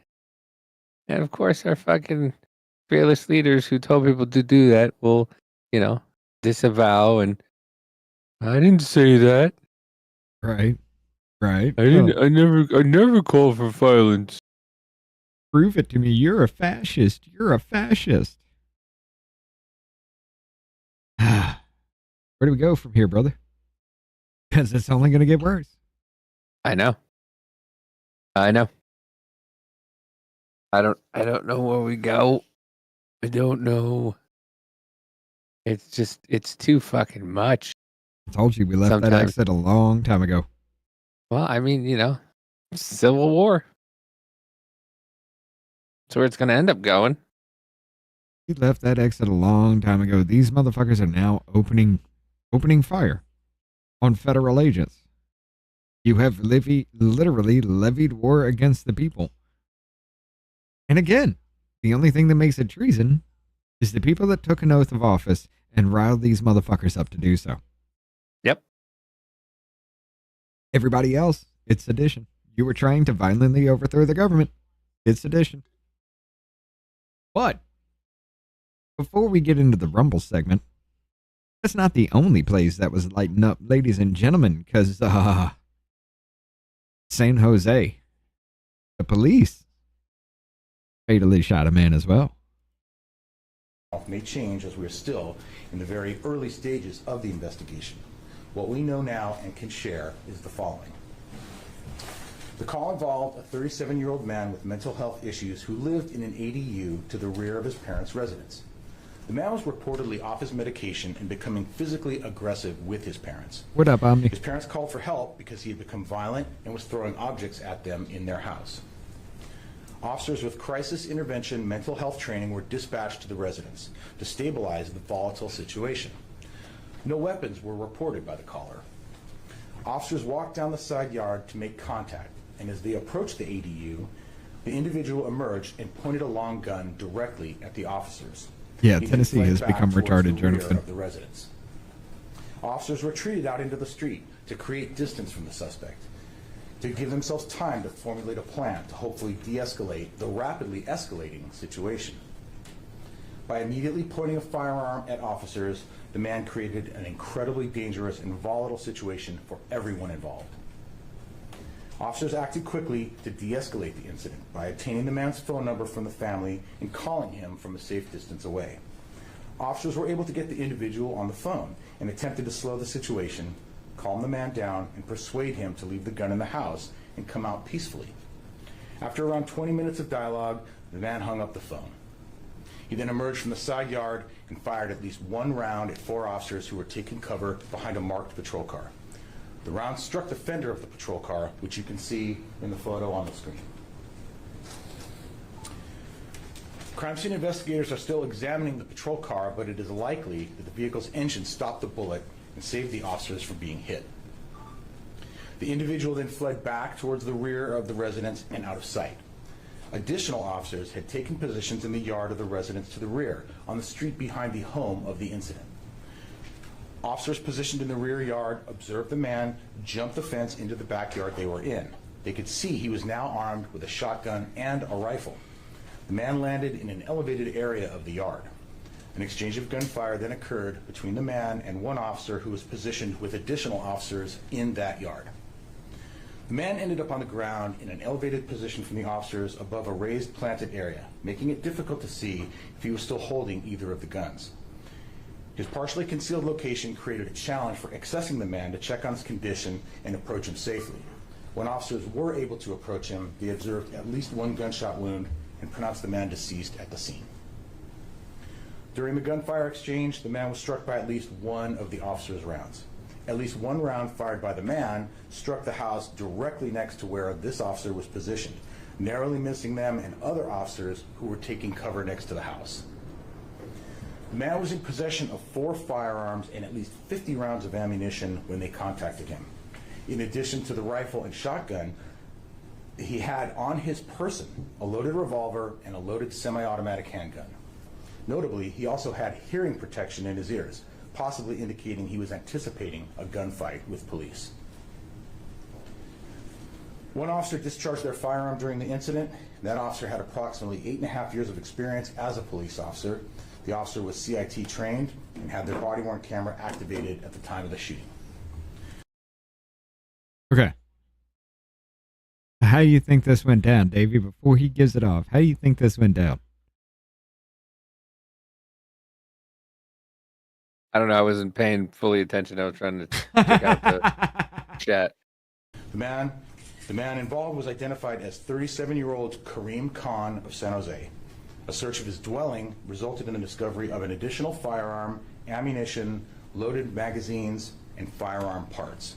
And of course, our fucking fearless leaders who told people to do that will, disavow and I didn't say that. Right. Right. I didn't. I never called for violence. Prove it to me. You're a fascist. You're a fascist. Where do we go from here, brother? Because it's only going to get worse. I know. I don't know where we go. I don't know. It's too fucking much. I told you we left that exit a long time ago. Well, I mean, Civil War. That's where it's going to end up going. We left that exit a long time ago. These motherfuckers are now opening fire on federal agents. You have literally levied war against the people. And again, the only thing that makes it treason is the people that took an oath of office and riled these motherfuckers up to do so. Yep. Everybody else, it's sedition. You were trying to violently overthrow the government. It's sedition. But before we get into the Rumble segment, that's not the only place that was lighting up, ladies and gentlemen, because San Jose, the police fatally shot a man as well. May change as we're still in the very early stages of the investigation. What we know now and can share is the following. The call involved a 37-year-old man with mental health issues who lived in an ADU to the rear of his parents' residence. The man was reportedly off his medication and becoming physically aggressive with his parents. What up, Omni? His parents called for help because he had become violent and was throwing objects at them in their house. Officers with crisis intervention mental health training were dispatched to the residence to stabilize the volatile situation. No weapons were reported by the caller. Officers walked down the side yard to make contact, and as they approached the ADU, the individual emerged and pointed a long gun directly at the officers. Yeah, Tennessee has become retarded, Jonathan. Of the residence. Officers retreated out into the street to create distance from the suspect, to give themselves time to formulate a plan to hopefully de-escalate the rapidly escalating situation. By immediately pointing a firearm at officers, the man created an incredibly dangerous and volatile situation for everyone involved. Officers acted quickly to de-escalate the incident by obtaining the man's phone number from the family and calling him from a safe distance away. Officers were able to get the individual on the phone and attempted to slow the situation, calm the man down, and persuade him to leave the gun in the house and come out peacefully. After around 20 minutes of dialogue, the man hung up the phone. He then emerged from the side yard and fired at least one round at 4 officers who were taking cover behind a marked patrol car. The round struck the fender of the patrol car, which you can see in the photo on the screen. Crime scene investigators are still examining the patrol car, but it is likely that the vehicle's engine stopped the bullet and saved the officers from being hit. The individual then fled back towards the rear of the residence and out of sight. Additional officers had taken positions in the yard of the residence to the rear, on the street behind the home of the incident. Officers positioned in the rear yard observed the man jump the fence into the backyard they were in. They could see he was now armed with a shotgun and a rifle. The man landed in an elevated area of the yard. An exchange of gunfire then occurred between the man and one officer who was positioned with additional officers in that yard. The man ended up on the ground in an elevated position from the officers above a raised planted area, making it difficult to see if he was still holding either of the guns. His partially concealed location created a challenge for accessing the man to check on his condition and approach him safely. When officers were able to approach him, they observed at least one gunshot wound and pronounced the man deceased at the scene. During the gunfire exchange, the man was struck by at least one of the officer's rounds. At least one round fired by the man struck the house directly next to where this officer was positioned, narrowly missing them and other officers who were taking cover next to the house. The man was in possession of 4 firearms and at least 50 rounds of ammunition when they contacted him. In addition to the rifle and shotgun, he had on his person a loaded revolver and a loaded semi-automatic handgun. Notably, he also had hearing protection in his ears, possibly indicating he was anticipating a gunfight with police. One officer discharged their firearm during the incident. That officer had approximately 8.5 years of experience as a police officer. The officer was CIT trained and had their body-worn camera activated at the time of the shooting. Okay. How do you think this went down, Davey? Before he gives it off, how do you think this went down? I don't know. I wasn't paying fully attention. I was trying to check out the chat. The man involved was identified as 37-year-old Kareem Khan of San Jose. A search of his dwelling resulted in the discovery of an additional firearm, ammunition, loaded magazines, and firearm parts.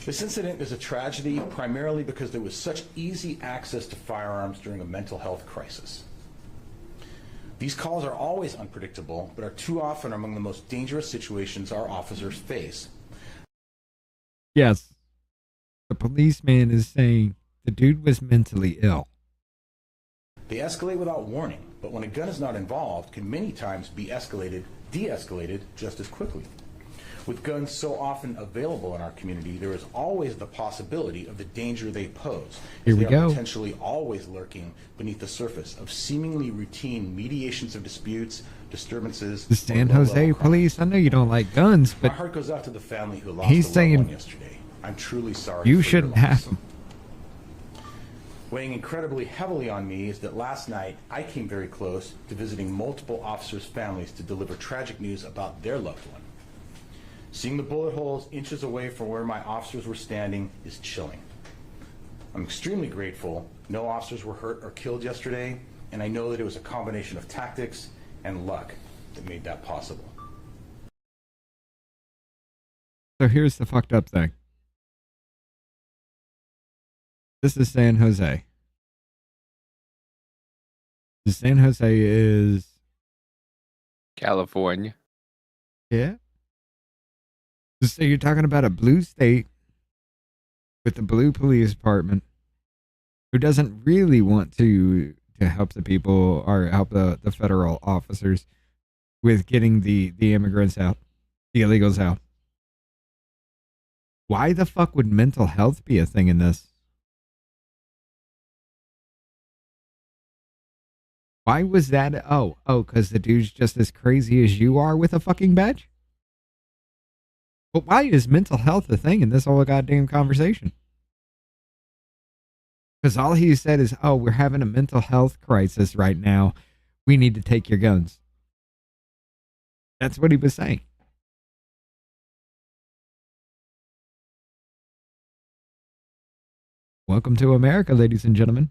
This incident is a tragedy primarily because there was such easy access to firearms during a mental health crisis. These calls are always unpredictable, but are too often among the most dangerous situations our officers face. Yes. The policeman is saying the dude was mentally ill. They escalate without warning, but when a gun is not involved, can many times be de-escalated just as quickly. With guns so often available in our community, there is always the possibility of the danger they pose. Here we they go. are potentially always lurking beneath the surface of seemingly routine mediations of disputes, disturbances. The San Jose police, I know you don't like guns, but my heart goes out to the family who lost he's a loved saying one yesterday. I'm truly sorry. You shouldn't have them. Weighing incredibly heavily on me is that last night I came very close to visiting multiple officers' families to deliver tragic news about their loved one. Seeing the bullet holes inches away from where my officers were standing is chilling. I'm extremely grateful no officers were hurt or killed yesterday, and I know that it was a combination of tactics and luck that made that possible. So here's the fucked up thing. This is San Jose. San Jose is California. Yeah. So you're talking about a blue state with a blue police department who doesn't really want to help the people or help the federal officers with getting the immigrants out, the illegals out. Why the fuck would mental health be a thing in this? Why was that? Oh, because the dude's just as crazy as you are with a fucking badge? But why is mental health a thing in this whole goddamn conversation? Because all he said is, oh, we're having a mental health crisis right now. We need to take your guns. That's what he was saying. Welcome to America, ladies and gentlemen.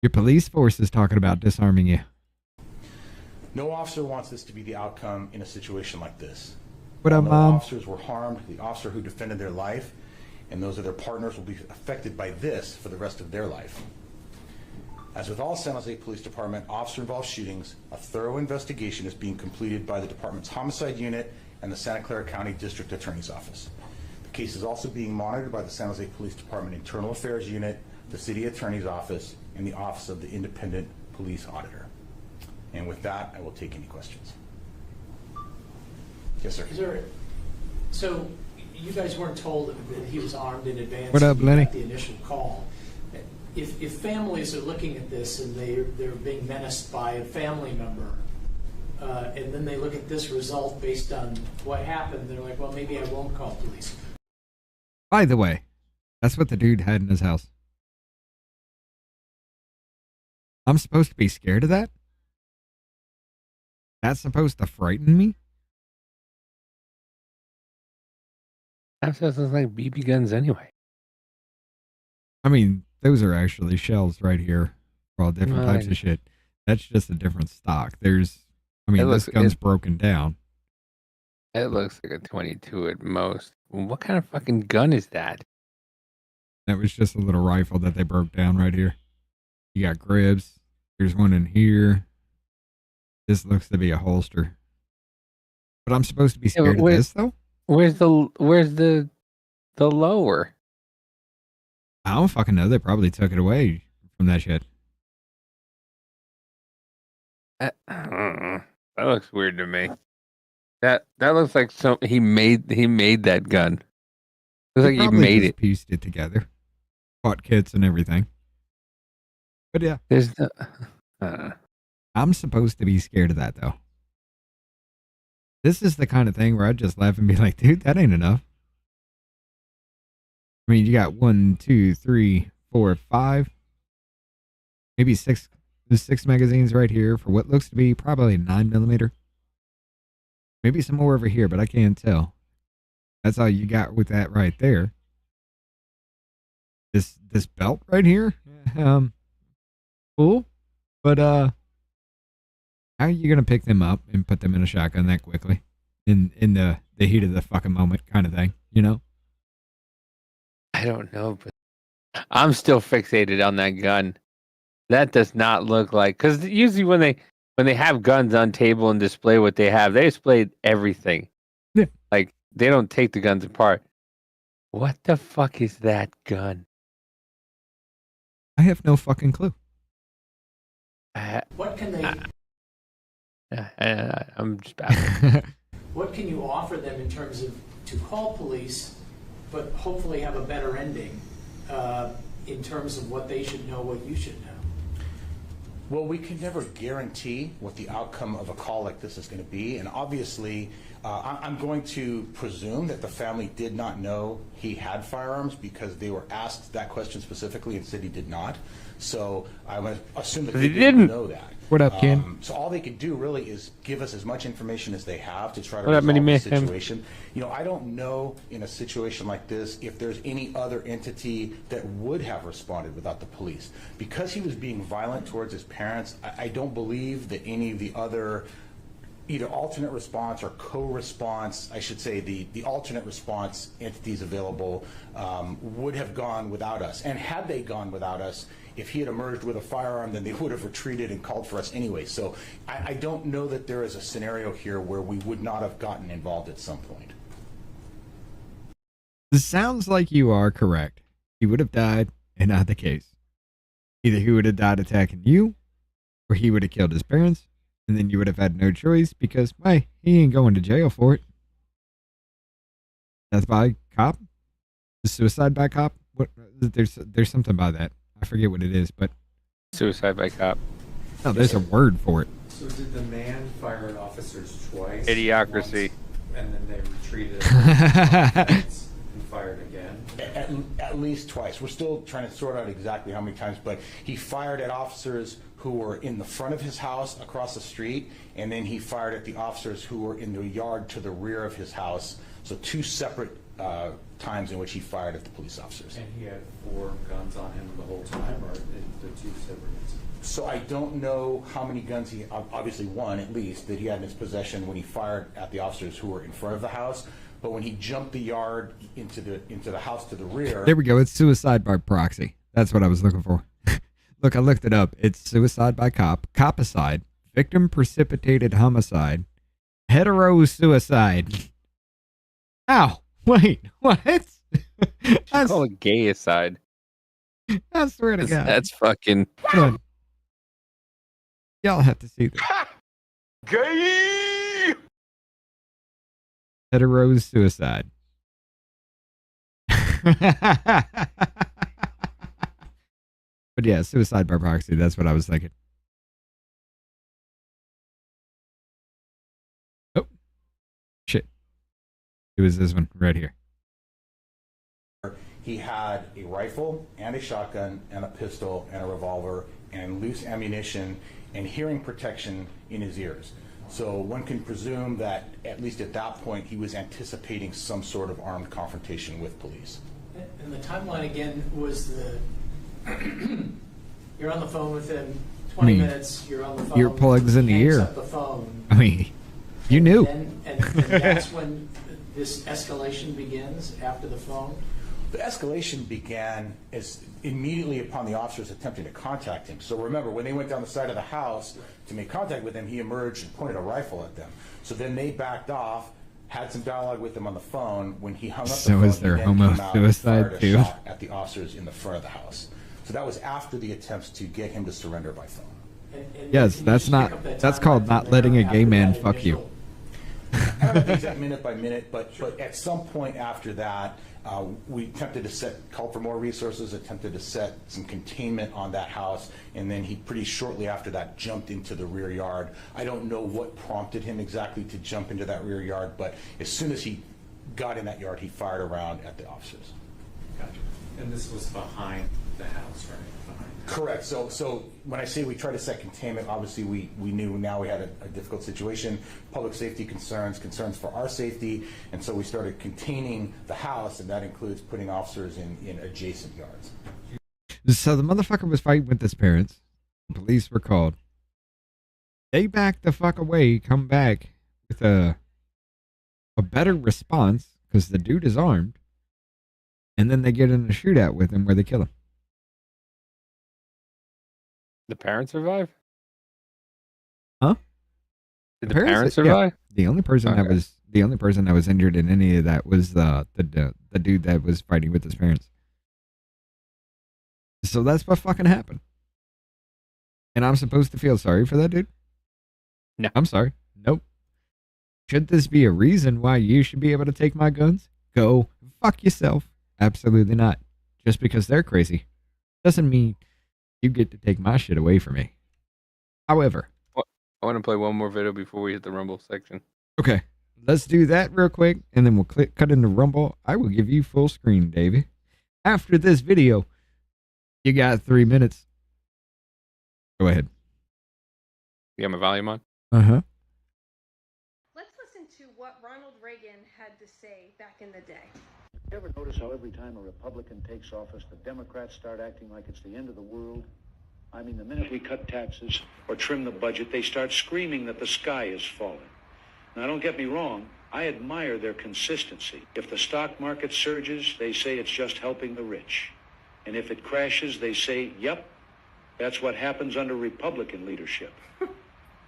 Your police force is talking about disarming you. No officer wants this to be the outcome in a situation like this. What up, No Mom? officers were harmed. The officer who defended their life and those of their partners will be affected by this for the rest of their life. As with all San Jose Police Department officer-involved shootings, a thorough investigation is being completed by the department's homicide unit and the Santa Clara County District Attorney's Office. The case is also being monitored by the San Jose Police Department Internal Affairs Unit, the City Attorney's Office, and the Office of the Independent Police Auditor. And with that, I will take any questions. Yes, sir. So you guys weren't told that he was armed in advance. What up, Lenny? The initial call. If families are looking at this and they're being menaced by a family member, and then they look at this result based on what happened, they're like, well, maybe I won't call police. By the way, that's what the dude had in his house. I'm supposed to be scared of that? That's supposed to frighten me? That sounds like BB guns anyway. I mean, those are actually shells right here for all different types of shit. That's just a different stock. This gun's broken down. It looks like a 22 at most. What kind of fucking gun is that? That was just a little rifle that they broke down right here. You got grips. There's one in here. This looks to be a holster. But I'm supposed to be scared of this, though? Where's the lower? I don't fucking know. They probably took it away from that shit. That looks weird to me. That looks like he made that gun. Looks like he made it. Pieced it together. Bought kits and everything. But yeah. There's I'm supposed to be scared of that, though. This is the kind of thing where I'd just laugh and be like, dude, that ain't enough. I mean, you got 1, 2, 3, 4, 5, maybe 6. There's 6 magazines right here for what looks to be probably a 9mm. Maybe some more over here, but I can't tell. That's all you got with that right there. This belt right here, cool, but how are you gonna pick them up and put them in a shotgun that quickly, in the heat of the fucking moment, kind of thing, you know? I don't know, but I'm still fixated on that gun. That does not look like, because usually when they have guns on table and display what they have, they display everything. Yeah. Like they don't take the guns apart. What the fuck is that gun? I have no fucking clue. What can they? I'm just baffled. What can you offer them in terms of to call police, but hopefully have a better ending in terms of what they should know, what you should know? Well, we can never guarantee what the outcome of a call like this is going to be. And obviously, I'm going to presume that the family did not know he had firearms because they were asked that question specifically and said he did not. So I would assume that they didn't know that. What up, Ken? So all they could do really is give us as much information as they have to try to resolve the situation. You know, I don't know in a situation like this if there's any other entity that would have responded without the police. Because he was being violent towards his parents, I don't believe that any of the other either alternate response or co-response, I should say the alternate response entities available would have gone without us. And had they gone without us, if he had emerged with a firearm, then they would have retreated and called for us anyway. So I don't know that there is a scenario here where we would not have gotten involved at some point. This sounds like you are correct. He would have died, and not the case. Either he would have died attacking you, or he would have killed his parents, and then you would have had no choice because, hey, he ain't going to jail for it. Death by cop? The suicide by cop? What? There's something by that. I forget what it is, but suicide by cop. No, there's a word for it. So did the man fire at officers twice? Idiocracy. And then they retreated and fired again? At least twice. We're still trying to sort out exactly how many times, but he fired at officers who were in the front of his house across the street, and then he fired at the officers who were in the yard to the rear of his house. So 2 separate times in which he fired at the police officers. And he had 4 guns on him the whole time, or the 2 separate incidents? So I don't know how many guns he, obviously 1 at least, that he had in his possession when he fired at the officers who were in front of the house. But when he jumped the yard into the house to the rear. There we go. It's suicide by proxy. That's what I was looking for. Look, I looked it up. It's suicide by cop, copicide, victim precipitated homicide, hetero suicide. Ow. Wait, what? It's called a gayicide. I swear to God. That's fucking. Hold on. Y'all have to see this. Gay! Hetero suicide. But yeah, suicide by proxy. That's what I was thinking. Oh, shit. It was this one right here. He had a rifle and a shotgun and a pistol and a revolver and loose ammunition and hearing protection in his ears. So one can presume that at least at that point he was anticipating some sort of armed confrontation with police. And the timeline again was the you're on the phone with him 20 minutes, you're on the phone. Earplugs in the hangs ear. up the phone. I mean, you knew. And that's when this escalation begins after the phone. The escalation began as immediately upon the officers attempting to contact him. So remember, when they went down the side of the house to make contact with him, he emerged and pointed a rifle at them. So then they backed off, had some dialogue with him on the phone. When he hung up the phone, So is there homo-suicide too? Shot at the officers in the front of the house. So that was after the attempts to get him to surrender by phone. Yes, that's not. That's called not letting a gay man fuck you. I don't know the exact minute by minute, but at some point after that, we attempted to call for more resources, attempted to set some containment on that house, and then he pretty shortly after that jumped into the rear yard. I don't know what prompted him exactly to jump into that rear yard, but as soon as he got in that yard, he fired around at the officers. Gotcha. And this was behind the house, right? Correct. So when I say we try to set containment, obviously we knew now we had a difficult situation, public safety concerns for our safety, and so we started containing the house, and that includes putting officers in adjacent yards. So the motherfucker was fighting with his parents. The police were called. They backed the fuck away, come back with a better response because the dude is armed, and then they get in a shootout with him where they kill him. The parents survive? Huh? Did the parents survive? Yeah. The only person that was injured in any of that was the dude that was fighting with his parents. So that's what fucking happened. And I'm supposed to feel sorry for that dude? No. I'm sorry. Nope. Should this be a reason why you should be able to take my guns? Go fuck yourself. Absolutely not. Just because they're crazy doesn't mean you get to take my shit away from me. However, I want to play one more video before we hit the Rumble section. Okay, let's do that real quick, and then we'll cut into Rumble. I will give you full screen, Davey. After this video, you got 3 minutes. Go ahead. You got my volume on? Uh-huh. Let's listen to what Ronald Reagan had to say back in the day. You ever notice how every time a Republican takes office, the Democrats start acting like it's the end of the world? I mean, the minute we cut taxes or trim the budget, they start screaming that the sky is falling. Now, don't get me wrong, I admire their consistency. If the stock market surges, they say it's just helping the rich. And if it crashes, they say, yep, that's what happens under Republican leadership.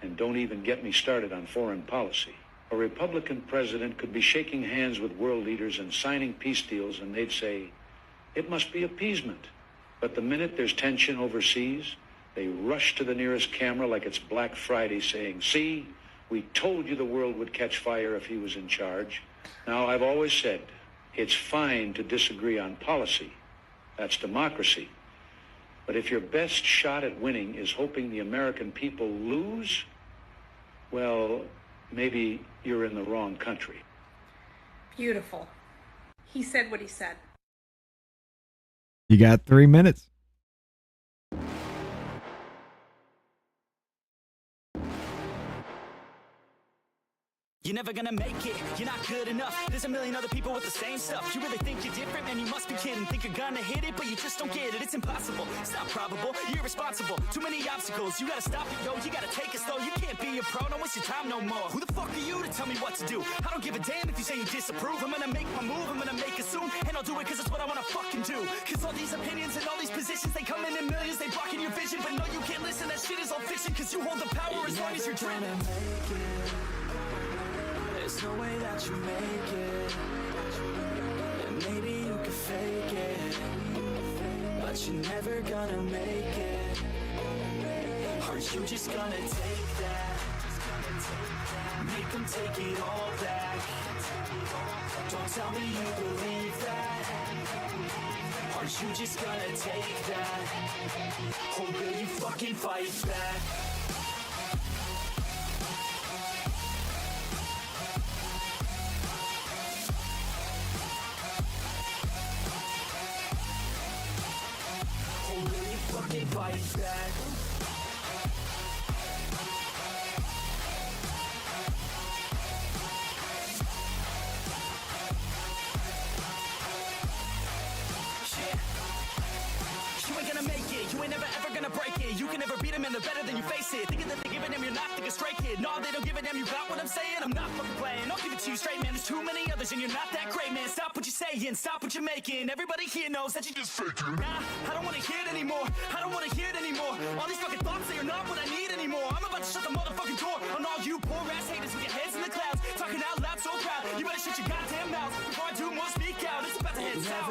And don't even get me started on foreign policy. A Republican president could be shaking hands with world leaders and signing peace deals, and they'd say, it must be appeasement. But the minute there's tension overseas, they rush to the nearest camera like it's Black Friday saying, see, we told you the world would catch fire if he was in charge. Now, I've always said, it's fine to disagree on policy. That's democracy. But if your best shot at winning is hoping the American people lose, well, maybe you're in the wrong country. Beautiful. He said what he said. You got 3 minutes. You're never gonna make it, you're not good enough. There's a million other people with the same stuff. You really think you're different, man, you must be kidding. Think you're gonna hit it, but you just don't get it. It's impossible, it's not probable, you're irresponsible. Too many obstacles, you gotta stop it, yo. You gotta take it slow, you can't be a pro, don't waste your time no more. Who the fuck are you to tell me what to do? I don't give a damn if you say you disapprove. I'm gonna make my move, I'm gonna make it soon. And I'll do it cause it's what I wanna fucking do. Cause all these opinions and all these positions, they come in millions, they blocking your vision. But no, you can't listen, that shit is all fiction. Cause you hold the power as long as you're dreaming. There's There's no way that you make it, and maybe you could fake it, but you're never gonna make it. Aren't you just gonna take that? Make them take it all back. Don't tell me you believe that. Aren't you just gonna take that? Or will you fucking fight back? Or will you fucking fight back? You ain't never ever gonna break it. You can never beat them and they're better than you face it. Thinking that they're giving them, you're not thinking straight, kid. No, they don't give a damn, you got what I'm saying? I'm not fucking playing, I'll give it to you straight, man. There's too many others and you're not that great, man. Stop what you're saying, stop what you're making. Everybody here knows that you just faking. Nah, I don't wanna hear it anymore. I don't wanna hear it anymore. All these fucking thoughts, they are not what I need anymore. I'm about to shut the motherfucking door on all you poor ass haters with your heads in the clouds. Talking out loud so proud. You better shut your goddamn mouth before I do more speak out. It's about to head south.